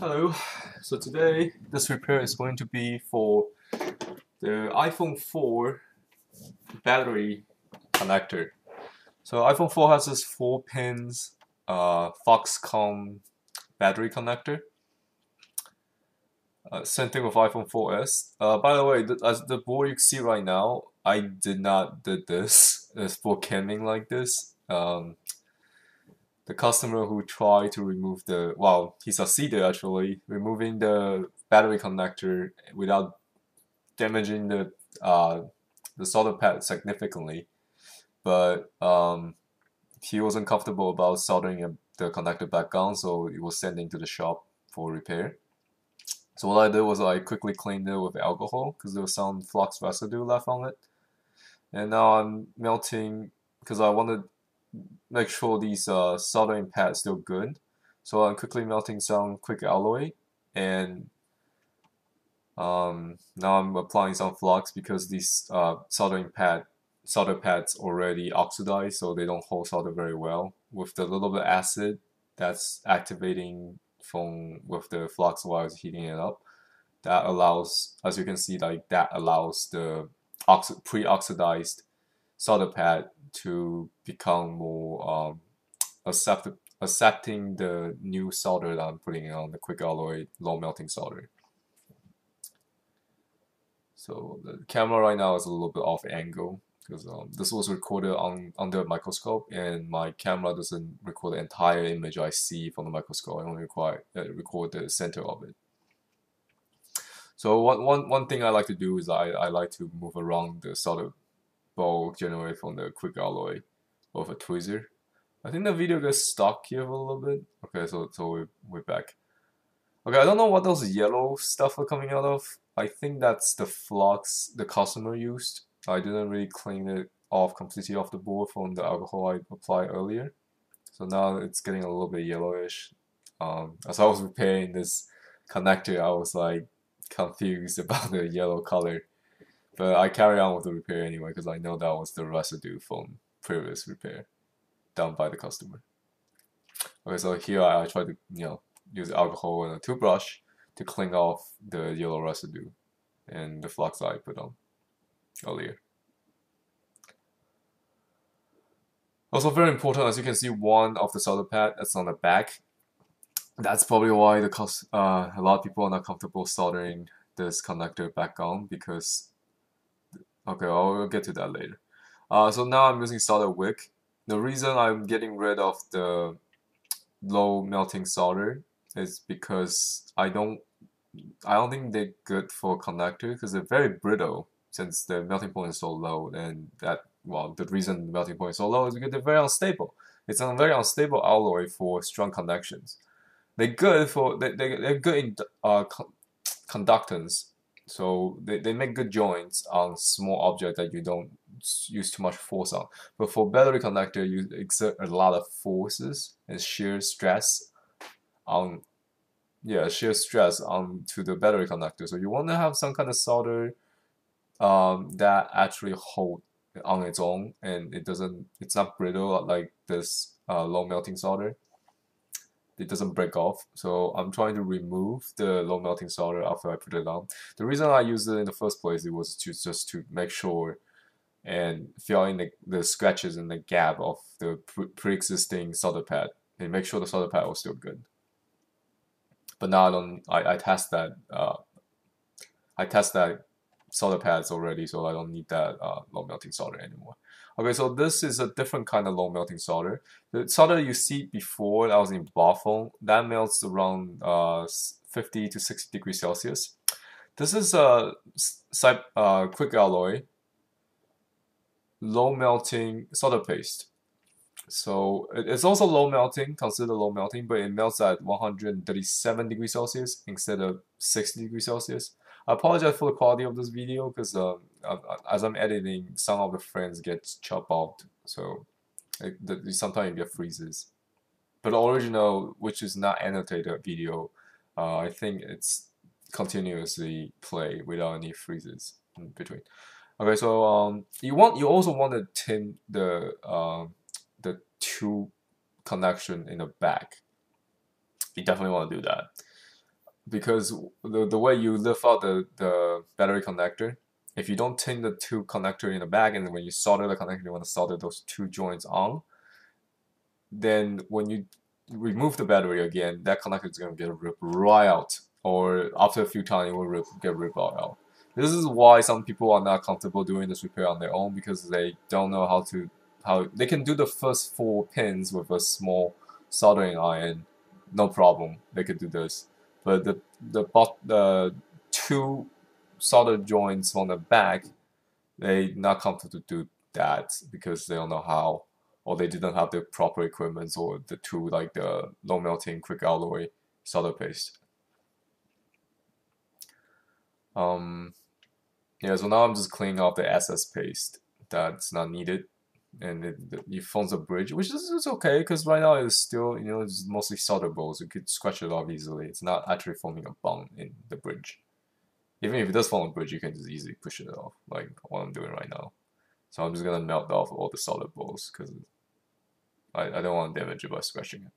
Hello, so today this repair is going to be for the iPhone 4 battery connector. So iPhone 4 has this 4 pins Foxconn battery connector. Same thing with iPhone 4S. By the way, as the board you see right now, I did not did this. It's for camming like this. The customer who tried to remove he succeeded actually removing the battery connector without damaging the solder pad significantly, but he wasn't comfortable about soldering the connector back on, so he was sending to the shop for repair. So what I did was I quickly cleaned it with alcohol because there was some flux residue left on it, and now I'm melting because I wanted make sure these soldering pads still good. So I'm quickly melting some quick alloy, and now I'm applying some flux because these solder pads already oxidized, so they don't hold solder very well. With the little bit of acid that's activating with the flux while I was heating it up, that allows, as you can see, that allows the pre-oxidized solder pad to become more accepting the new solder that I'm putting on the quick alloy low melting solder. So the camera right now is a little bit off angle because this was recorded under a microscope, and my camera doesn't record the entire image I see from the microscope. I only record the center of it. So one thing I like to do is I like to move around the solder ball generated from the quick alloy with a tweezer. I think the video gets stuck here for a little bit. Okay, so we're back. Okay, I don't know what those yellow stuff are coming out of. I think that's the flux the customer used. I didn't really clean it off completely off the board from the alcohol I applied earlier. So now it's getting a little bit yellowish. As I was repairing this connector, I was like confused about the yellow color. But I carry on with the repair anyway because I know that was the residue from previous repair done by the customer. Okay, so here I try to use alcohol and a toothbrush to clean off the yellow residue and the flux I put on earlier. Also very important, as you can see, one of the solder pad that's on the back. That's probably why a lot of people are not comfortable soldering this connector back on because. Okay, I'll get to that later. So now I'm using solder wick. The reason I'm getting rid of the low melting solder is because I don't think they're good for connector because they're very brittle since the melting point is so low, and the reason the melting point is so low is because they're very unstable. It's a very unstable alloy for strong connections. They're good in conductance. So they make good joints on small objects that you don't use too much force on. But for battery connector, you exert a lot of forces and shear stress onto the battery connector. So you want to have some kind of solder that actually hold on its own, and it's not brittle like this low melting solder. It doesn't break off. So I'm trying to remove the low melting solder after I put it on. The reason I used it in the first place, it was just to make sure and fill in the scratches and the gap of the pre-existing solder pad and make sure the solder pad was still good. But now I test that solder pads already, so I don't need that low melting solder anymore. Okay, so this is a different kind of low melting solder. The solder you see before that was in bar foam, that melts around 50 to 60 degrees Celsius. This is a quick alloy low melting solder paste. So it's also low melting, considered low melting, but it melts at 137 degrees Celsius instead of 60 degrees Celsius. I apologize for the quality of this video because as I'm editing, some of the frames get chopped out, so sometimes you get freezes. But the original, which is not annotated video, I think it's continuously play without any freezes in between. Okay, so you also want to tin the tube connection in the back. You definitely want to do that. because the way you lift out the battery connector, if you don't tin the two connector in the back, and when you solder the connector, you want to solder those two joints on, then when you remove the battery again, that connector is going to get ripped right out, or after a few times it will get ripped out. This is why some people are not comfortable doing this repair on their own, because they don't know how they can do the first 4 pins with a small soldering iron, no problem. They could do this, but the 2 solder joints on the back, they not comfortable to do that because they don't know how, or they didn't have the proper equipment, or the two, like the low melting quick alloy solder paste. Yeah, so now I'm just cleaning off the SS paste that's not needed, and it forms a bridge, which is okay, because right now it's still, it's mostly solder balls. You could scratch it off easily. It's not actually forming a bond in the bridge. Even if it does form a bridge, you can just easily push it off, like what I'm doing right now. So I'm just gonna melt off all the solder balls, because I don't want to damage it by scratching it,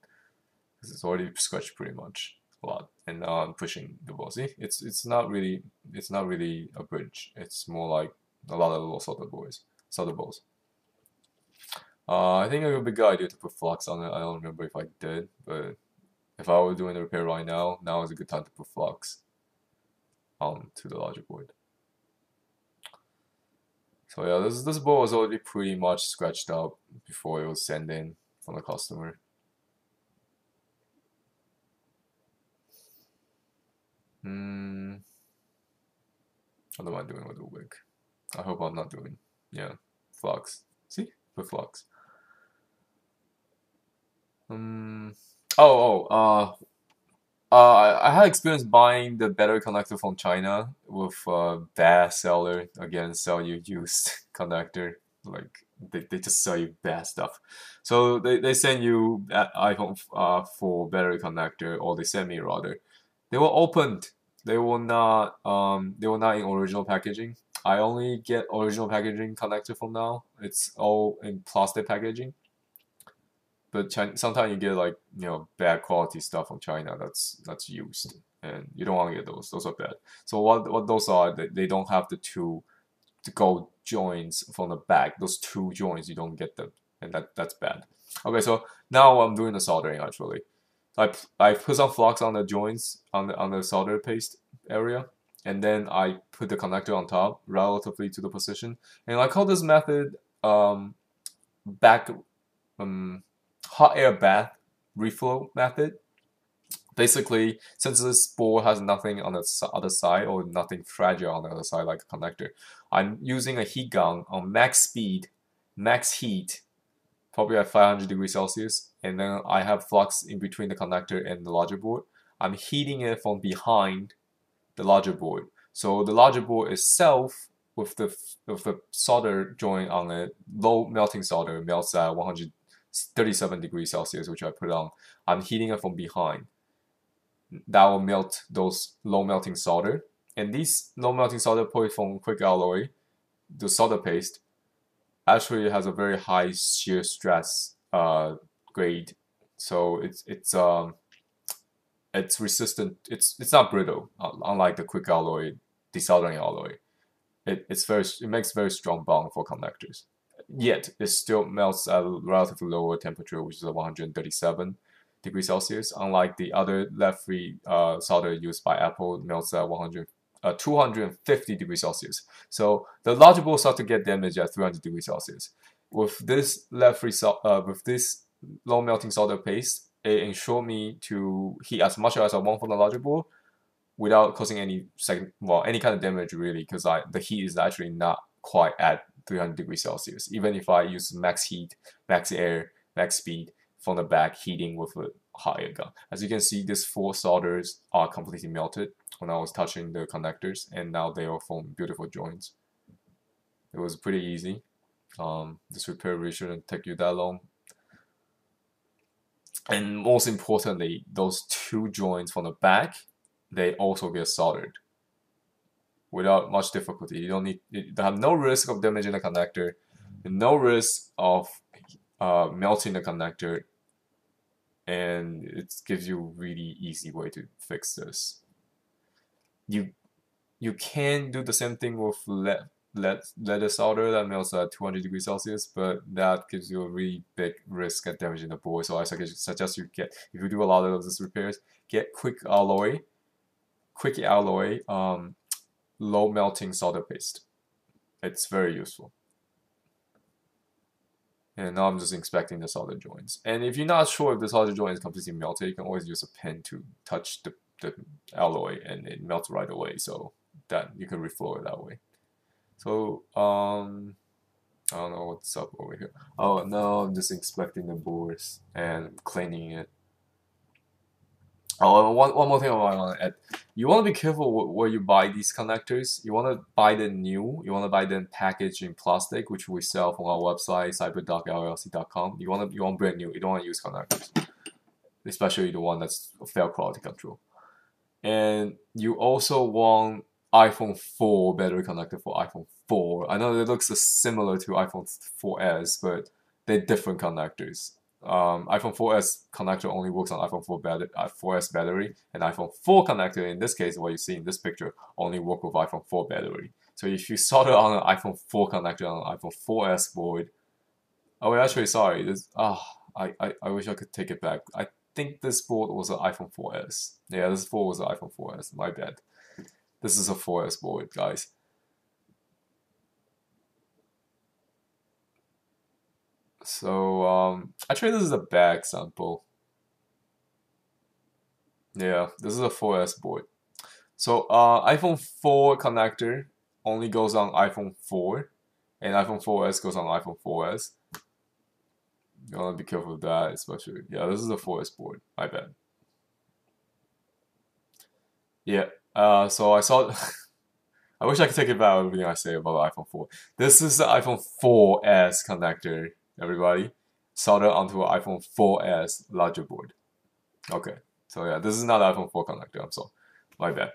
because it's already scratched pretty much a lot. And now I'm pushing the ball. See, it's not really a bridge. It's more like a lot of little solder balls. I think it would be a good idea to put flux on it. I don't remember if I did, but if I were doing the repair right now is a good time to put flux onto the logic board. So yeah, this ball was already pretty much scratched up before it was sent in from the customer. What am I doing with the wick? I hope I'm not doing, yeah, flux. See, with flux. I had experience buying the battery connector from China with a bad seller. Again, sell you used connector. Like they just sell you bad stuff. So they send you iPhone 4 battery connector, or they send me rather. They were opened. They were not in original packaging. I only get original packaging connector from now. It's all in plastic packaging. But sometimes you get like bad quality stuff from China that's used, and you don't want to get those. Those are bad. So what those are? They don't have the two gold joints from the back. Those 2 joints, you don't get them, and that's bad. Okay, so now I'm doing the soldering actually. I put some flux on the joints on the solder paste area, and then I put the connector on top relatively to the position, and I call this method back hot air bath reflow method. Basically, since this board has nothing on the other side, or nothing fragile on the other side like a connector, I'm using a heat gun on max speed, max heat, probably at 500 degrees Celsius, and then I have flux in between the connector and the logic board. I'm heating it from behind the logic board. So the logic board itself, with the solder joint on it, low melting solder melts at 137 degrees Celsius, which I put on. I'm heating it from behind. That will melt those low melting solder. And these low melting solder put from quick alloy, the solder paste, actually has a very high shear stress grade. So it's resistant. It's not brittle, unlike the quick alloy desoldering alloy. It makes very strong bond for connectors. Yet it still melts at a relatively lower temperature, which is 137 degrees Celsius. Unlike the other lead-free solder used by Apple, melts at 250 degrees Celsius. So the logic will start to get damaged at 300 degrees Celsius. With this with this low melting solder paste, it ensured me to heat as much as I want from the logic board without causing any kind of damage really, because the heat is actually not quite at 300 degrees Celsius. Even if I use max heat, max air, max speed from the back heating with a hot air gun. As you can see, these 4 solders are completely melted when I was touching the connectors, and now they all form beautiful joints. It was pretty easy. This repair really shouldn't take you that long. And most importantly, those 2 joints from the back, they also get soldered without much difficulty. You have no risk of damaging the connector, no risk of melting the connector, and it gives you a really easy way to fix this. you can do the same thing with lead solder that melts at 200 degrees Celsius, but that gives you a really big risk at damaging the board. So I suggest you get, if you do a lot of those repairs, get quick alloy, low melting solder paste. It's very useful. And now I'm just inspecting the solder joints. And if you're not sure if the solder joint is completely melted, you can always use a pen to touch the alloy and it melts right away. So that you can reflow it that way. So I don't know what's up over here. Oh no, I'm just inspecting the boards and cleaning it. Oh, one more thing I want to add. You want to be careful where you buy these connectors. You want to buy them new. You want to buy them packaged in plastic, which we sell from our website, cyberduckllc.com. You want brand new. You don't want to use connectors, especially the one that's fair quality control. And you also want iPhone 4 battery connector for iPhone 4. I know it looks similar to iPhone 4S, but they're different connectors. iPhone 4S connector only works on iPhone 4S battery, and iPhone 4 connector, in this case, what you see in this picture, only work with iPhone 4 battery. So if you solder on an iPhone 4 connector on an iPhone 4S board, oh, wait, actually, sorry, I wish I could take it back. I think this board was an iPhone 4S. Yeah, this board was an iPhone 4S. My bad. This is a 4S board, guys. So actually, this is a bag sample. Yeah, this is a 4S board. So iPhone 4 connector only goes on iPhone 4, and iPhone 4S goes on iPhone 4S. You wanna be careful with that, especially. Yeah, this is a 4S board. My bad. Yeah. So I saw. I wish I could take it back everything I say about the iPhone 4. This is the iPhone 4S connector, everybody. Solder onto an iPhone 4S larger board. Okay. So yeah, this is not iPhone 4 connector. I'm sorry. My bad.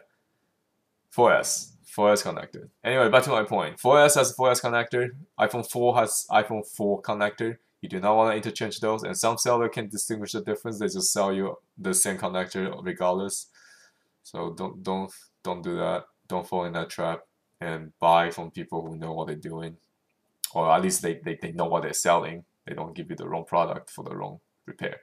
4S. 4S connector. Anyway, back to my point. 4S has a 4S connector. iPhone 4 has iPhone 4 connector. You do not want to interchange those, and some seller can distinguish the difference. They just sell you the same connector regardless. So don't do that. Don't fall in that trap and buy from people who know what they're doing, or at least they know what they're selling. They don't give you the wrong product for the wrong repair.